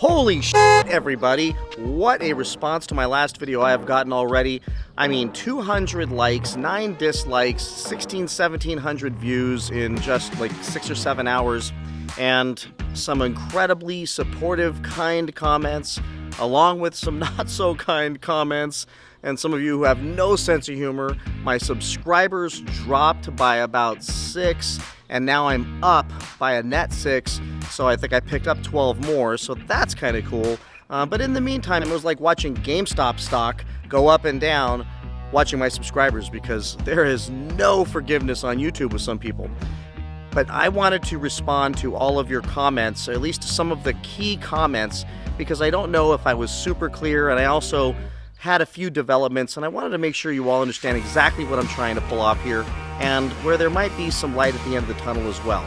Holy shit, everybody. What a response to my last video I have gotten already. I mean, 200 likes, 9 dislikes, 1700 views in just like 6 or 7 hours, and some incredibly supportive, kind comments, along with some not so kind comments, and some of you who have no sense of humor. My subscribers dropped by about 6, and now I'm up by a net 6, so I think I picked up 12 more, so that's kind of cool. But in the meantime, it was like watching GameStop stock go up and down, watching my subscribers, because there is no forgiveness on YouTube with some people. But I wanted to respond to all of your comments, or at least some of the key comments, because I don't know if I was super clear, and I also had a few developments, and I wanted to make sure you all understand exactly what I'm trying to pull off here, and where there might be some light at the end of the tunnel as well.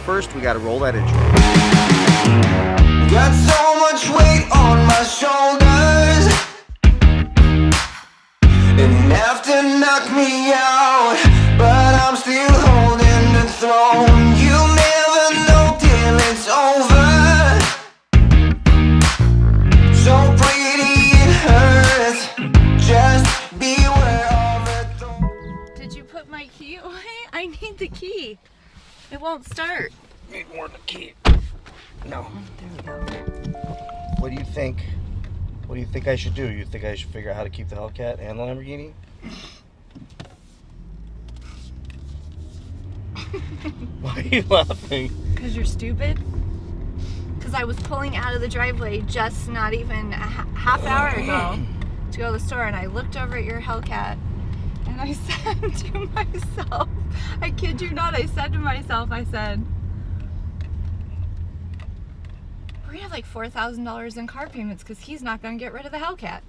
First, we got to roll that intro. Got so much weight on my shoulders, enough to knock me out, but I'm still holding the throne. You never know till it's over. So pretty it hurts. Just beware of it. Did you put my key away? I need the key. It won't start. Need more than a key. No. There we go. What do you think? What do you think I should do? You think I should figure out how to keep the Hellcat and the Lamborghini? Why are you laughing? Because you're stupid? Because I was pulling out of the driveway just not even a half hour ago to go to the store, and I looked over at your Hellcat and I said to myself, I kid you not, I said to myself, I said, we're gonna have like $4,000 in car payments because he's not gonna get rid of the Hellcat.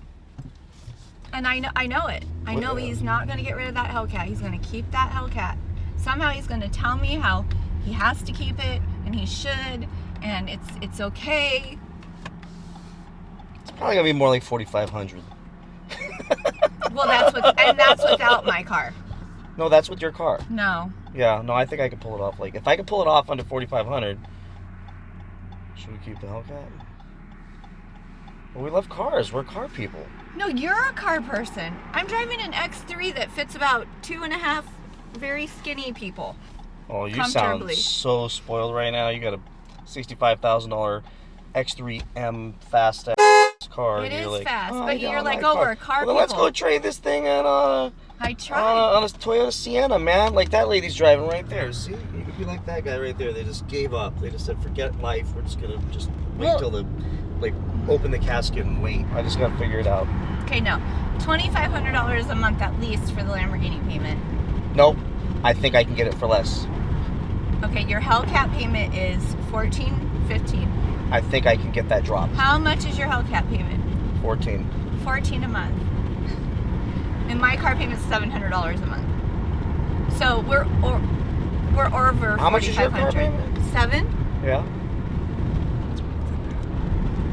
And I know it. I know he's not gonna get rid of that Hellcat. He's gonna keep that Hellcat. Somehow he's gonna tell me how he has to keep it and he should, and it's okay. It's probably gonna be more like 4,500. Well, that's without my car. No, that's with your car. No. Yeah, no, I think I could pull it off. Like, if I could pull it off under 4,500, should we keep the Hellcat? Well, we love cars. We're car people. No, you're a car person. I'm driving an X3 that fits about 2.5 very skinny people. Oh, you sound so spoiled right now. You got a $65,000 X3M fast ass car. It is like, fast, oh, but you're like, oh, we're car well, people. let's go trade this thing on I tried. on a Toyota Sienna, man. Like that lady's driving right there. See, you could be like that guy right there. They just gave up. They just said, forget life. We're just gonna wait till the open the casket and wait. I just gotta figure it out. Okay, no, $2,500 a month at least for the Lamborghini payment. Nope, I think I can get it for less. Okay, your Hellcat payment is $1,415. I think I can get that dropped. How much is your Hellcat payment? 14. $14 a month. And my car payment is $700 a month. So we're over. How much is your car payment? 7. Yeah.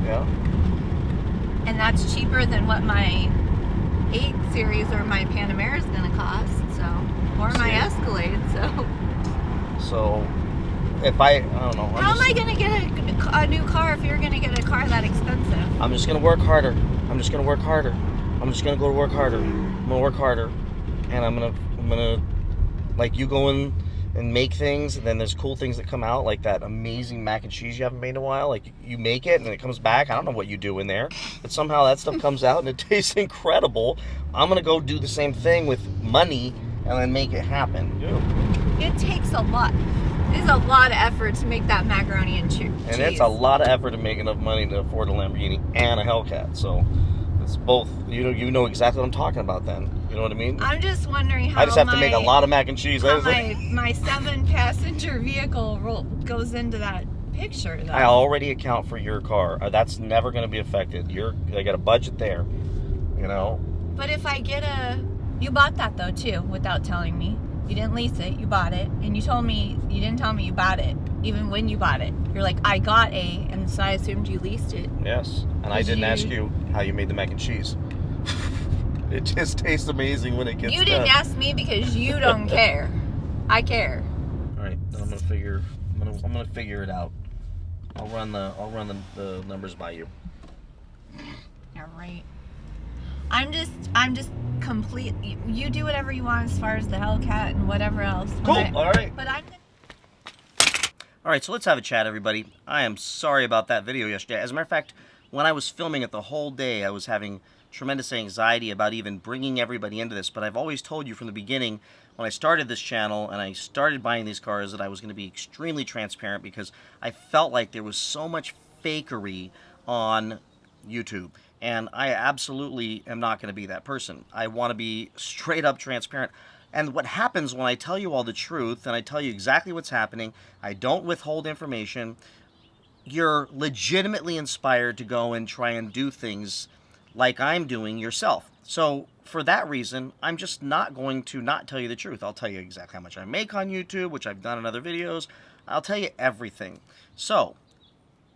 Yeah. And that's cheaper than what my 8 Series or my Panamera is going to cost. So, or my Escalade. So, if I don't know. How am I going to get a new car if you're going to get a car that expensive? I'm just going to work harder. I'm just going to work harder. I'm just going to go to work harder. I'm going to work harder. And I'm going to, like, you go in and make things, and then there's cool things that come out, like that amazing mac and cheese you haven't made in a while. Like, you make it, and it comes back. I don't know what you do in there, but somehow that stuff comes out, and it tastes incredible. I'm going to go do the same thing with money, and then make it happen. It takes a lot. It's a lot of effort to make that macaroni and cheese. And it's a lot of effort to make enough money to afford a Lamborghini and a Hellcat. So it's both. You know exactly what I'm talking about then. You know what I mean? I'm just wondering how I just have to make a lot of mac and cheese. How my 7-passenger vehicle goes into that picture, though. I already account for your car. That's never going to be affected. I got a budget there, you know? But if I get you bought that, though, too, without telling me. You didn't lease it, you bought it, and you didn't tell me you bought it, even when you bought it. You're like, I got and so I assumed you leased it. Yes, and I didn't ask you how you made the mac and cheese. It just tastes amazing when it gets You didn't ask me because you don't care. I care. All right, then I'm gonna figure it out. I'll run the numbers by you. All right. I'm just complete. You do whatever you want as far as the Hellcat and whatever else. Cool. All right. But I'm. All right, so let's have a chat, everybody. I am sorry about that video yesterday. As a matter of fact, when I was filming it the whole day, I was having tremendous anxiety about even bringing everybody into this. But I've always told you from the beginning, when I started this channel and I started buying these cars, that I was going to be extremely transparent because I felt like there was so much fakery on YouTube. And I absolutely am not going to be that person. I want to be straight up transparent. And what happens when I tell you all the truth and I tell you exactly what's happening, I don't withhold information, you're legitimately inspired to go and try and do things like I'm doing yourself. So for that reason, I'm just not going to not tell you the truth. I'll tell you exactly how much I make on YouTube, which I've done in other videos. I'll tell you everything. So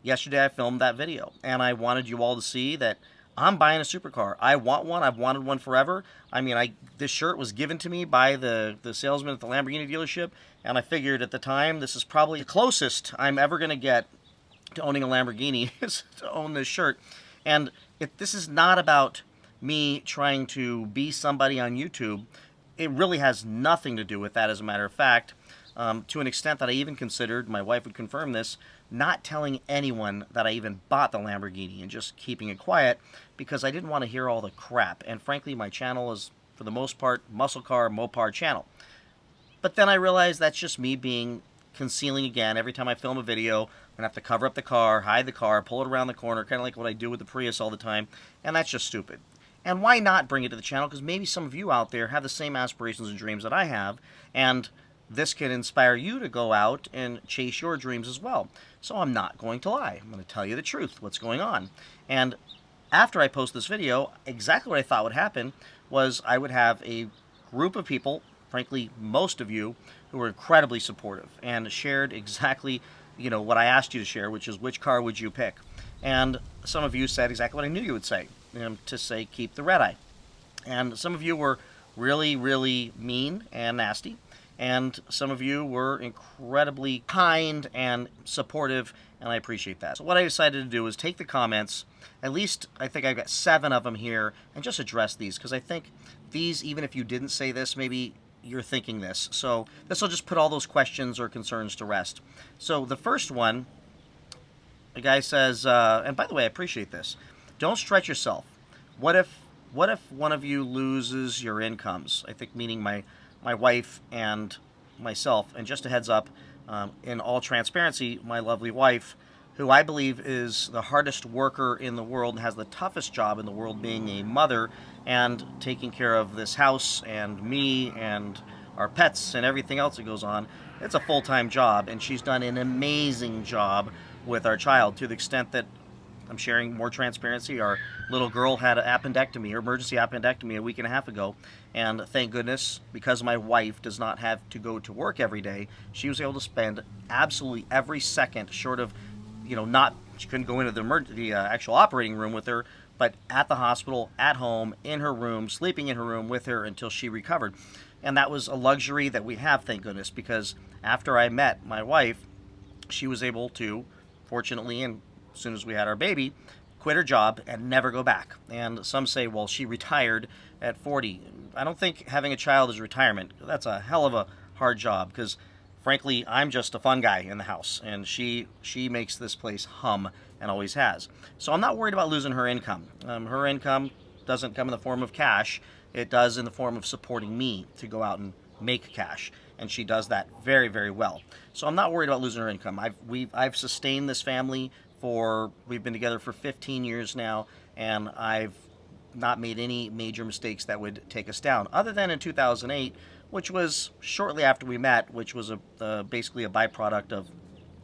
yesterday I filmed that video and I wanted you all to see that I'm buying a supercar. I want one. I've wanted one forever. I mean, this shirt was given to me by the salesman at the Lamborghini dealership, and I figured at the time this is probably the closest I'm ever going to get to owning a Lamborghini is to own this shirt. And this is not about me trying to be somebody on YouTube. It really has nothing to do with that, as a matter of fact, to an extent that I even considered, my wife would confirm this, not telling anyone that I even bought the Lamborghini and just keeping it quiet because I didn't want to hear all the crap. And frankly, my channel is, for the most part, muscle car, Mopar channel. But then I realized that's just me being concealing again. Every time I film a video, I'm going to have to cover up the car, hide the car, pull it around the corner, kind of like what I do with the Prius all the time. And that's just stupid. And why not bring it to the channel? Because maybe some of you out there have the same aspirations and dreams that I have. And this can inspire you to go out and chase your dreams as well. So I'm not going to lie. I'm going to tell you the truth, what's going on. And after I post this video, exactly what I thought would happen was I would have a group of people, frankly, most of you, who were incredibly supportive and shared exactly, what I asked you to share, which is which car would you pick? And some of you said exactly what I knew you would say, to say keep the red eye. And some of you were really, really mean and nasty. And some of you were incredibly kind and supportive, and I appreciate that. So what I decided to do is take the comments, at least I think I've got 7 of them here, and just address these, because I think these, even if you didn't say this, maybe you're thinking this. So this will just put all those questions or concerns to rest. So the first one, the guy says, and by the way, I appreciate this, don't stretch yourself. What if one of you loses your incomes? I think meaning my wife and myself. And just a heads up, in all transparency, my lovely wife, who I believe is the hardest worker in the world and has the toughest job in the world, being a mother and taking care of this house and me and our pets and everything else that goes on. It's a full-time job, and she's done an amazing job with our child, to the extent that I'm sharing more transparency. Our little girl had an appendectomy, or emergency appendectomy, a week and a half ago. And thank goodness, because my wife does not have to go to work every day, she was able to spend absolutely every second, short of, she couldn't go into the actual operating room with her, but at the hospital, at home, in her room, sleeping in her room with her until she recovered. And that was a luxury that we have, thank goodness, because after I met my wife, she was able to, fortunately, and as soon as we had our baby, quit her job and never go back. And some say, well, she retired at 40. I don't think having a child is retirement. That's a hell of a hard job, because frankly, I'm just a fun guy in the house, and she makes this place hum and always has. So I'm not worried about losing her income. Her income doesn't come in the form of cash. It does in the form of supporting me to go out and make cash, and she does that very, very well. So I'm not worried about losing her income. I've sustained this family we've been together for 15 years now, and I've not made any major mistakes that would take us down, other than in 2008, which was shortly after we met, which was basically a byproduct of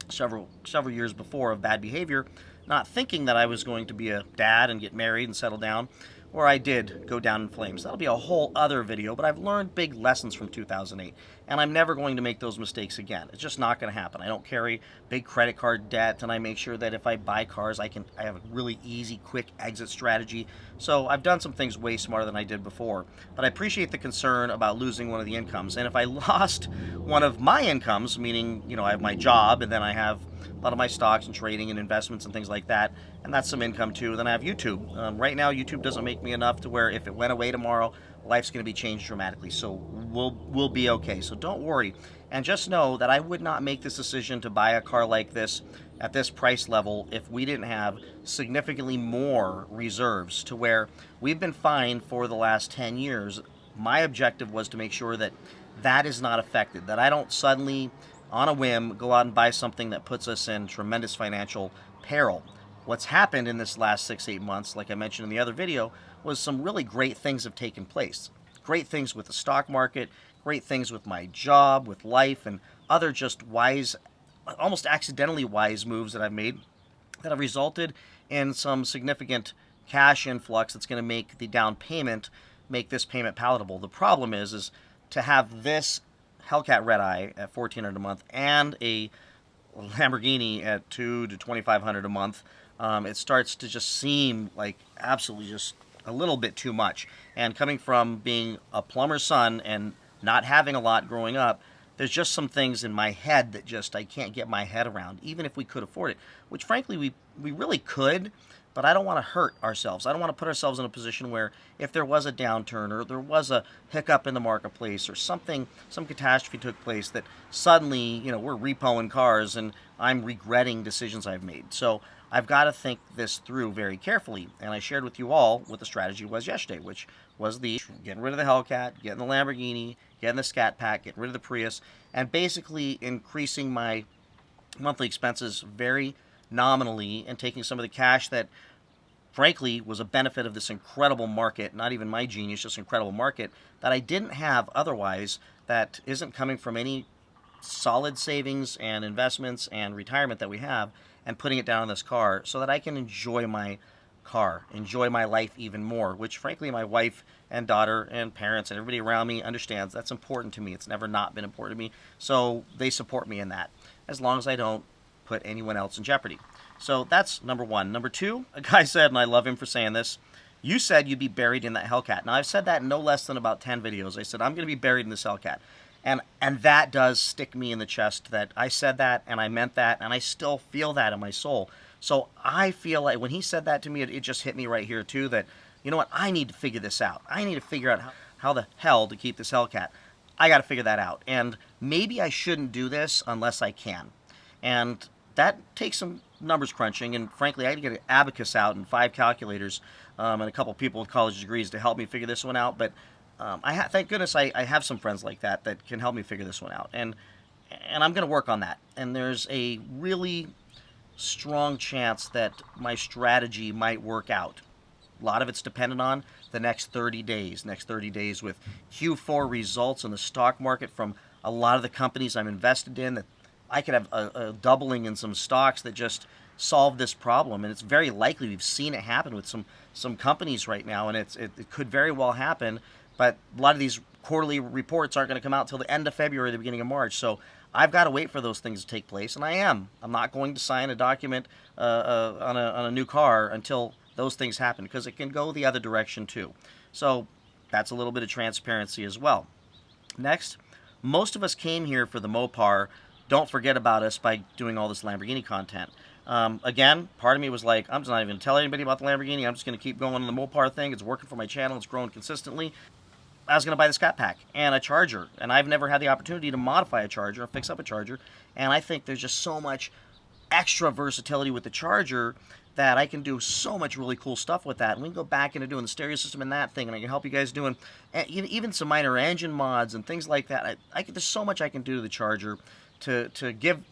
several years before of bad behavior, not thinking that I was going to be a dad and get married and settle down, where I did go down in flames. That'll be a whole other video, but I've learned big lessons from 2008, and I'm never going to make those mistakes again. It's just not going to happen. I don't carry big credit card debt, and I make sure that if I buy cars, I have a really easy, quick exit strategy. So I've done some things way smarter than I did before, but I appreciate the concern about losing one of the incomes. And if I lost one of my incomes, meaning, I have my job, and then I have a lot of my stocks and trading and investments and things like that, and that's some income too. Then I have YouTube. Right now, YouTube doesn't make me enough to where if it went away tomorrow, life's going to be changed dramatically. So we'll be okay. So don't worry, and just know that I would not make this decision to buy a car like this at this price level if we didn't have significantly more reserves to where we've been fine for the last 10 years. My objective was to make sure that that is not affected, that I don't suddenly, on a whim, go out and buy something that puts us in tremendous financial peril. What's happened in this last 6-8 months, like I mentioned in the other video, was some really great things have taken place. Great things with the stock market, great things with my job, with life, and other just wise, almost accidentally wise moves that I've made that have resulted in some significant cash influx that's going to make the down payment, make this payment palatable. The problem is to have this Hellcat Red Eye at $1,400 a month and a Lamborghini at $2,000 to $2,500 a month, it starts to just seem like absolutely just a little bit too much. And coming from being a plumber's son and not having a lot growing up, there's just some things in my head that just I can't get my head around, even if we could afford it, which frankly we really could, but I don't want to hurt ourselves. I don't want to put ourselves in a position where if there was a downturn or there was a hiccup in the marketplace or something, some catastrophe took place, that suddenly, you know, we're repoing cars and I'm regretting decisions I've made. So I've got to think this through very carefully. And I shared with you all what the strategy was yesterday, which was the getting rid of the Hellcat, getting the Lamborghini, getting the Scat Pack, getting rid of the Prius, and basically increasing my monthly expenses very nominally and taking some of the cash that frankly was a benefit of this incredible market, not even my genius, just incredible market that I didn't have otherwise, that isn't coming from any solid savings and investments and retirement that we have, and putting it down on this car so that I can enjoy my car, enjoy my life even more, which frankly my wife and daughter and parents and everybody around me understands that's important to me. It's never not been important to me, so they support me in that, as long as I don't put anyone else in jeopardy. So that's number one. Number two, a guy said, and I love him for saying this, you said you'd be buried in that Hellcat. Now I've said that in no less than about 10 videos. I said I'm going to be buried in this Hellcat. And that does stick me in the chest that I said that and I meant that, and I still feel that in my soul. So I feel like when he said that to me, it just hit me right here too, that, you know what, I need to figure this out. I need to figure out how the hell to keep this Hellcat. I got to figure that out. And maybe I shouldn't do this unless I can. And that takes some numbers crunching, and frankly, I had to get an abacus out and 5 calculators and a couple people with college degrees to help me figure this one out. But thank goodness I have some friends like that that can help me figure this one out, and I'm going to work on that. And there's a really strong chance that my strategy might work out. A lot of it's dependent on the next 30 days. Next 30 days with Q4 results in the stock market from a lot of the companies I'm invested in, that I could have a doubling in some stocks that just solve this problem. And it's very likely, we've seen it happen with some companies right now, and it could very well happen. But a lot of these quarterly reports aren't going to come out until the end of February, the beginning of March. So I've got to wait for those things to take place, and I am. I'm not going to sign a document on a new car until those things happen, because it can go the other direction too. So that's a little bit of transparency as well. Next, most of us came here for the Mopar. Don't forget about us by doing all this Lamborghini content. Again, part of me was like, I'm just not even going to tell anybody about the Lamborghini. I'm just going to keep going on the Mopar thing. It's working for my channel. It's growing consistently. I was going to buy the Scat Pack and a charger, and I've never had the opportunity to modify a charger or fix up a charger, and I think there's just so much extra versatility with the charger that I can do so much really cool stuff with that. And we can go back into doing the stereo system and that thing, and I can help you guys doing even some minor engine mods and things like that. There's so much I can do to the charger to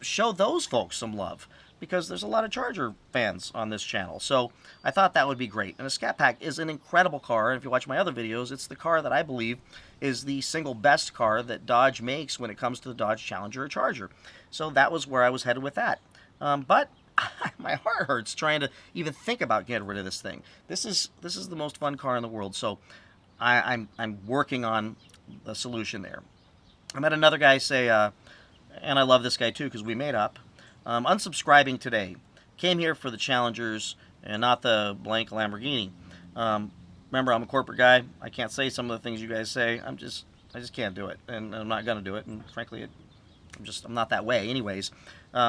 show those folks some love, because there's a lot of Charger fans on this channel. So I thought that would be great. And the Scat Pack is an incredible car, and if you watch my other videos, it's the car that I believe is the single best car that Dodge makes when it comes to the Dodge Challenger or Charger. So that was where I was headed with that. But my heart hurts trying to even think about getting rid of this thing. This is the most fun car in the world, so I'm working on a solution there. I met another guy say, and I love this guy too because we made up, unsubscribing today. Came here for the Challengers and not the blank Lamborghini. Remember, I'm a corporate guy. I can't say some of the things you guys say. I just can't do it, and I'm not gonna do it. And frankly, I'm not that way anyways.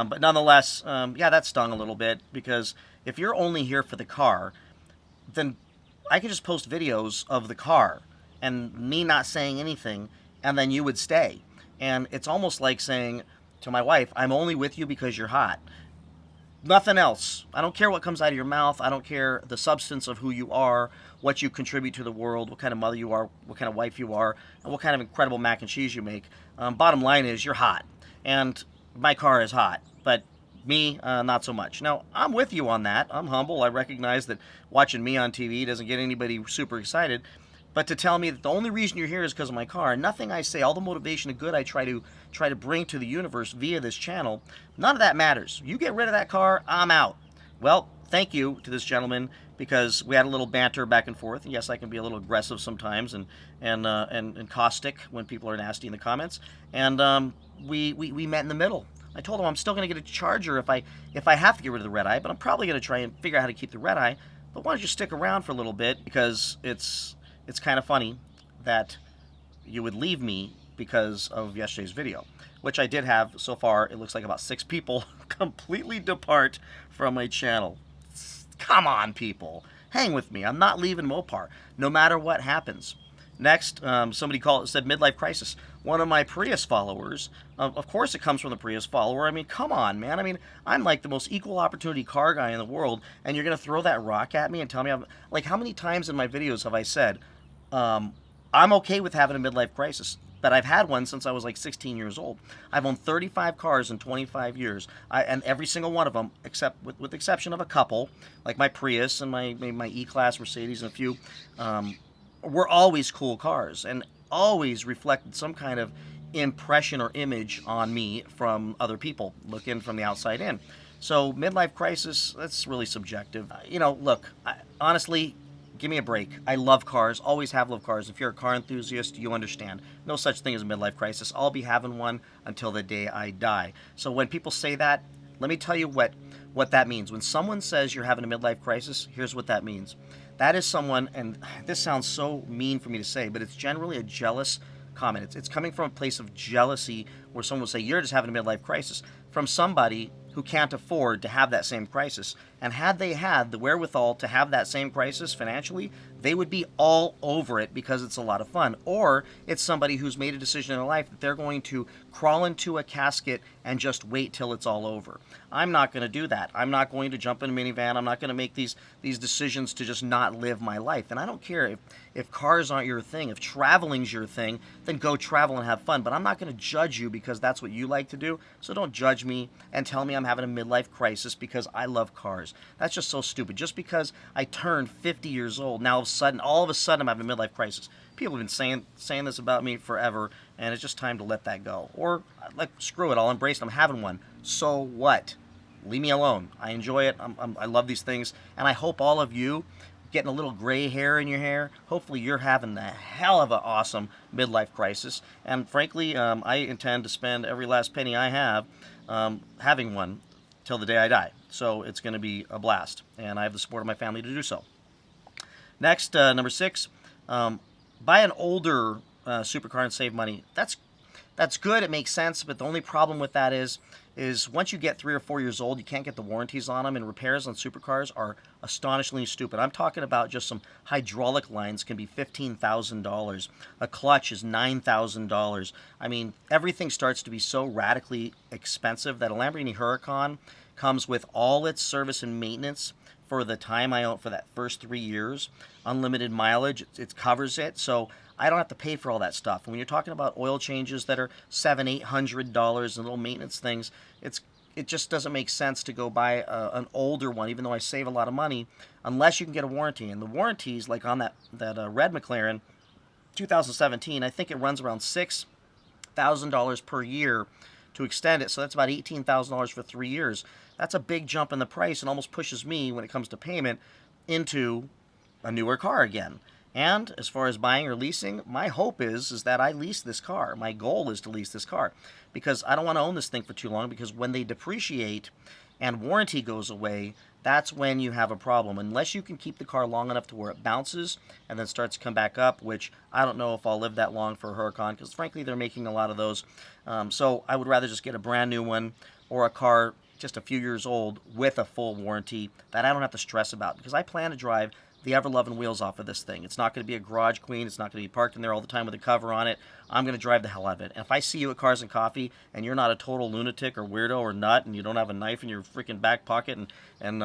But nonetheless, yeah, that stung a little bit, because if you're only here for the car, then I could just post videos of the car and me not saying anything, and then you would stay. And it's almost like saying to my wife, I'm only with you because you're hot. Nothing else. I don't care what comes out of your mouth. I don't care the substance of who you are, what you contribute to the world, what kind of mother you are, what kind of wife you are, and what kind of incredible mac and cheese you make. Bottom line is, you're hot. And my car is hot. But me, not so much. Now, I'm with you on that. I'm humble. I recognize that watching me on TV doesn't get anybody super excited. But to tell me that the only reason you're here is because of my car, nothing I say, all the motivation and good I try to bring to the universe via this channel, none of that matters. You get rid of that car, I'm out. Well, thank you to this gentleman, because we had a little banter back and forth. And yes, I can be a little aggressive sometimes and caustic when people are nasty in the comments. And we met in the middle. I told him I'm still going to get a Charger if I have to get rid of the red eye, but I'm probably going to try and figure out how to keep the red eye. But why don't you stick around for a little bit, because it's kind of funny that you would leave me because of yesterday's video, which I did have so far. It looks like about 6 people completely depart from my channel. Come on, people. Hang with me. I'm not leaving Mopar, no matter what happens. Next, somebody said midlife crisis. One of my Prius followers, of course it comes from the Prius follower. I mean, come on, man. I mean, I'm like the most equal opportunity car guy in the world, and you're going to throw that rock at me and tell me like, how many times in my videos have I said, I'm okay with having a midlife crisis, but I've had one since I was like 16 years old. I've owned 35 cars in 25 years, and every single one of them, except with the exception of a couple, like my Prius and my E-Class Mercedes and a few, were always cool cars and always reflected some kind of impression or image on me from other people looking from the outside in. So midlife crisis, that's really subjective. Look, honestly, give me a break. I love cars, always have loved cars. If you're a car enthusiast, you understand. No such thing as a midlife crisis. I'll be having one until the day I die. So when people say that, let me tell you what that means. When someone says you're having a midlife crisis, here's what that means. That is someone, and this sounds so mean for me to say, but it's generally a jealous comment. It's coming from a place of jealousy, where someone will say, you're just having a midlife crisis, from somebody who can't afford to have that same crisis. And had they had the wherewithal to have that same crisis financially, they would be all over it because it's a lot of fun. Or it's somebody who's made a decision in their life that they're going to crawl into a casket and just wait till it's all over. I'm not going to do that. I'm not going to jump in a minivan. I'm not going to make these decisions to just not live my life. And I don't care if cars aren't your thing. If traveling's your thing, then go travel and have fun. But I'm not going to judge you because that's what you like to do. So don't judge me and tell me I'm having a midlife crisis because I love cars. That's just so stupid. Just because I turned 50 years old, now all of a sudden I'm having a midlife crisis. People have been saying this about me forever, and it's just time to let that go. Or, like, screw it, I'll embrace it. I'm having one. So what? Leave me alone. I enjoy it. I love these things, and I hope all of you getting a little gray hair in your hair, hopefully you're having the hell of an awesome midlife crisis. And frankly, I intend to spend every last penny I have having one till the day I die. So it's going to be a blast, and I have the support of my family to do so. Next, number 6, buy an older supercar and save money. That's good. It makes sense, but the only problem with that is once you get 3 or 4 years old, you can't get the warranties on them, and repairs on supercars are astonishingly stupid. I'm talking about just some hydraulic lines can be $15,000. A clutch is $9,000. I mean, everything starts to be so radically expensive that a Lamborghini Huracan comes with all its service and maintenance for the time I own for that first 3 years. Unlimited mileage, it covers it, so I don't have to pay for all that stuff. And when you're talking about oil changes that are $700-800 and little maintenance things, it just doesn't make sense to go buy an older one, even though I save a lot of money, unless you can get a warranty. And the warranties, like on that red McLaren 2017, I think it runs around $6,000 per year to extend it, so that's about $18,000 for 3 years. That's a big jump in the price and almost pushes me, when it comes to payment, into a newer car again. And as far as buying or leasing, my hope is that I lease this car. My goal is to lease this car because I don't want to own this thing for too long, because when they depreciate and warranty goes away, that's when you have a problem. Unless you can keep the car long enough to where it bounces and then starts to come back up, which I don't know if I'll live that long for a Huracan, because frankly they're making a lot of those. So I would rather just get a brand new one, or a car just a few years old with a full warranty that I don't have to stress about, because I plan to drive the ever-loving wheels off of this thing. It's not going to be a garage queen. It's not going to be parked in there all the time with a cover on it. I'm going to drive the hell out of it. And if I see you at Cars and Coffee and you're not a total lunatic or weirdo or nut and you don't have a knife in your freaking back pocket and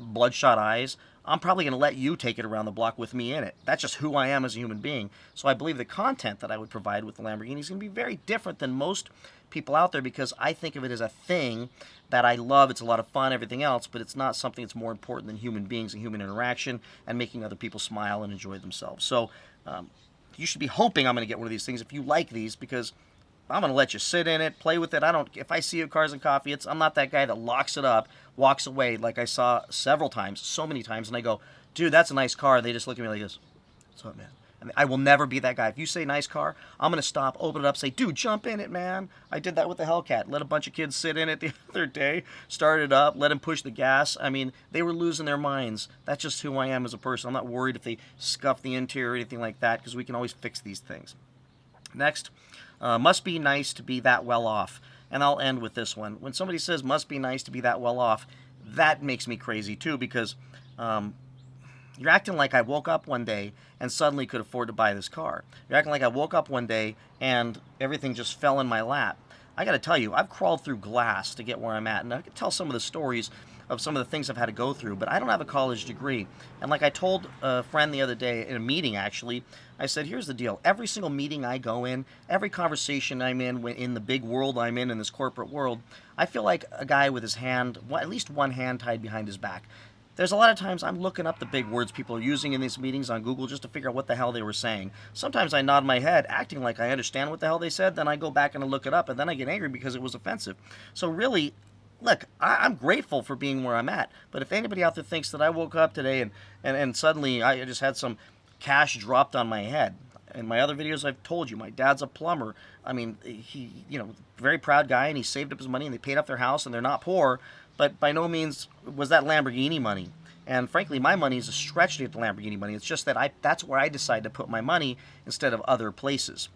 bloodshot eyes, I'm probably going to let you take it around the block with me in it. That's just who I am as a human being. So I believe the content that I would provide with the Lamborghini is going to be very different than most people out there, because I think of it as a thing that I love. It's a lot of fun, everything else, but it's not something that's more important than human beings and human interaction and making other people smile and enjoy themselves. So you should be hoping I'm going to get one of these things if you like these, because I'm going to let you sit in it, play with it. If I see you at Cars and Coffee, I'm not that guy that locks it up, walks away, like I saw several times, so many times, and I go, dude, that's a nice car. And they just look at me like this. What's up, man? I will never be that guy. If you say nice car, I'm going to stop, open it up, say, dude, jump in it, man. I did that with the Hellcat. Let a bunch of kids sit in it the other day, started it up, let them push the gas. I mean, they were losing their minds. That's just who I am as a person. I'm not worried if they scuff the interior or anything like that, because we can always fix these things. Next, must be nice to be that well off. And I'll end with this one. When somebody says must be nice to be that well off, that makes me crazy too, because you're acting like I woke up one day and suddenly could afford to buy this car. You're acting like I woke up one day and everything just fell in my lap. I got to tell you, I've crawled through glass to get where I'm at, and I can tell some of the stories of some of the things I've had to go through, but I don't have a college degree. And like I told a friend the other day in a meeting, actually, I said, here's the deal. Every single meeting I go in, every conversation I'm in the big world I'm in this corporate world, I feel like a guy with his hand, at least one hand tied behind his back. There's a lot of times I'm looking up the big words people are using in these meetings on Google just to figure out what the hell they were saying. Sometimes I nod my head, acting like I understand what the hell they said, then I go back and I look it up, and then I get angry because it was offensive. So really, look, I'm grateful for being where I'm at, but if anybody out there thinks that I woke up today and suddenly I just had some cash dropped on my head, in my other videos I've told you, my dad's a plumber. I mean, he, very proud guy, and he saved up his money, and they paid off their house, and they're not poor, but by no means was that Lamborghini money. And frankly, my money is a stretch to get the Lamborghini money. It's just that that's where I decide to put my money instead of other places.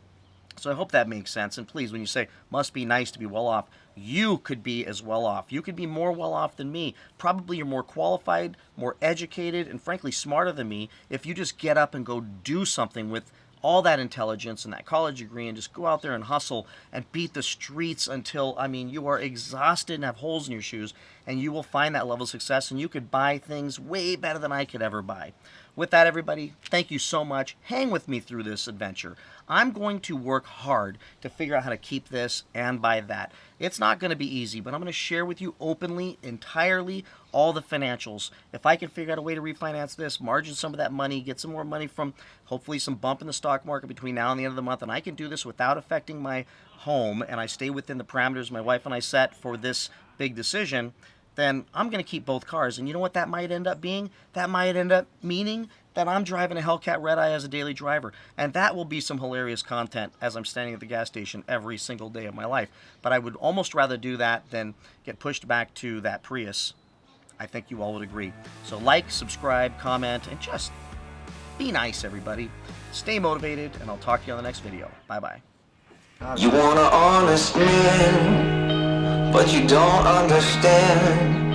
So I hope that makes sense. And please, when you say, must be nice to be well off, you could be as well off. You could be more well off than me. Probably you're more qualified, more educated, and frankly smarter than me if you just get up and go do something with all that intelligence and that college degree and just go out there and hustle and beat the streets until, you are exhausted and have holes in your shoes, and you will find that level of success, and you could buy things way better than I could ever buy. With that, everybody, thank you so much. Hang with me through this adventure. I'm going to work hard to figure out how to keep this and buy that. It's not going to be easy, but I'm going to share with you openly, entirely, all the financials. If I can figure out a way to refinance this, margin some of that money, get some more money from hopefully some bump in the stock market between now and the end of the month, and I can do this without affecting my home, and I stay within the parameters my wife and I set for this big decision, then I'm going to keep both cars. And you know what that might end up being? That might end up meaning that I'm driving a Hellcat Red Eye as a daily driver. And that will be some hilarious content as I'm standing at the gas station every single day of my life. But I would almost rather do that than get pushed back to that Prius. I think you all would agree. So like, subscribe, comment, and just be nice, everybody. Stay motivated, and I'll talk to you on the next video. Bye-bye. You want an honest man, but you don't understand.